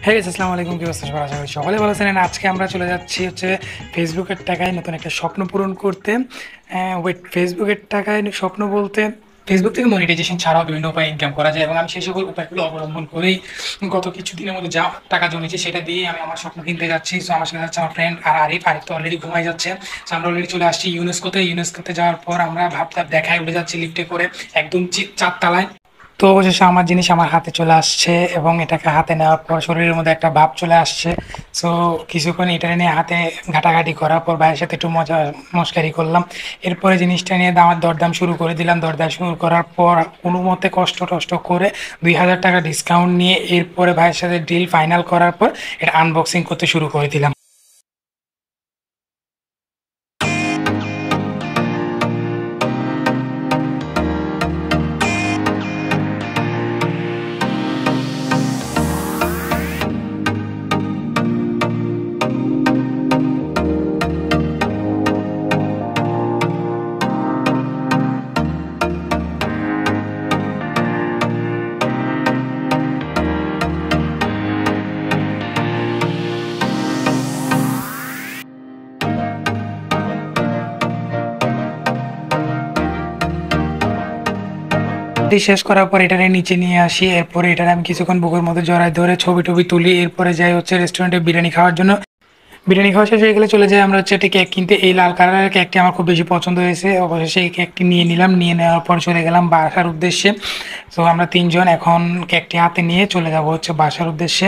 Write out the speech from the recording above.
হ্যাঁ গাইস, আসসালামু আলাইকুম। কি অবস্থা সবার? আশা করি সকলে ভালো আছেন। And আজকে আমরা চলে যাচ্ছি ফেসবুকের টাকায় নতুন একটা স্বপ্ন পূরণ করতে। ফেসবুকের টাকায় স্বপ্ন বলতে ফেসবুক থেকে মনিটাইজেশন ছাড়াও বিভিন্ন উপায়ে ইনকাম করা যায় এবং আমি সেই সকল উপায়গুলো অবলম্বন করেই গত কিছুদিনের মধ্যে যা টাকা জমেছে সেটা দিয়ে আমি আমার স্বপ্ন কিনতে যাচ্ছি। সো আমার সাথে যাচ্ছে আমার ফ্রেন্ড আর আরিফ তো অলরেডি ঘুমাই যাচ্ছে। সো আমরা অলরেডি চলে আসছি ইউনেস্কোতে যাওয়ার পর আমরা ভাবতাম দেখায় উঠে যাচ্ছি লিফটে করে একদম 4 তলায়। তো অবশেষে আমার জিনিস আমার হাতে চলে আসছে এবং এটাকে হাতে নেওয়ার পর শরীরের মধ্যে একটা ভাব চলে আসছে। সো কিছুক্ষণ এটা নিয়ে হাতে ঘাটাঘাটি করার পর ভাইয়ের সাথে একটু মজা মস্কারি করলাম। এরপরে জিনিসটা নিয়ে দরদাম শুরু করে দিলাম। দরদাম শুরু করার পর কোনো মতে কষ্ট টষ্ট করে 2,000 টাকা ডিসকাউন্ট নিয়ে এরপরে ভাইয়ের সাথে ডিল ফাইনাল করার পর এটা আনবক্সিং করতে শুরু করে দিলাম। এটি শেষ করার পর এটারে নিচে নিয়ে আসি। এরপরে এটারে আমি কিছুক্ষণ বুকের মধ্যে জড়ায় ধরে ছবি টবি তুলি। এরপরে যাই রেস্টুরেন্টে বিরিয়ানি খাওয়ার জন্য। বিরিয়ানি খাওয়া শেষ হয়ে গেলে চলে যাই আমরা একটি কেক কিনতে। এই লাল কালারের কেকটি আমার খুব বেশি পছন্দ হয়েছে। অবশেষে এই কেকটি নিয়ে নিলাম। নিয়ে নেওয়ার পর চলে গেলাম বাসার উদ্দেশ্যে। তো আমরা 3 জন এখন কেকটি হাতে নিয়ে চলে যাব বাসার উদ্দেশ্যে।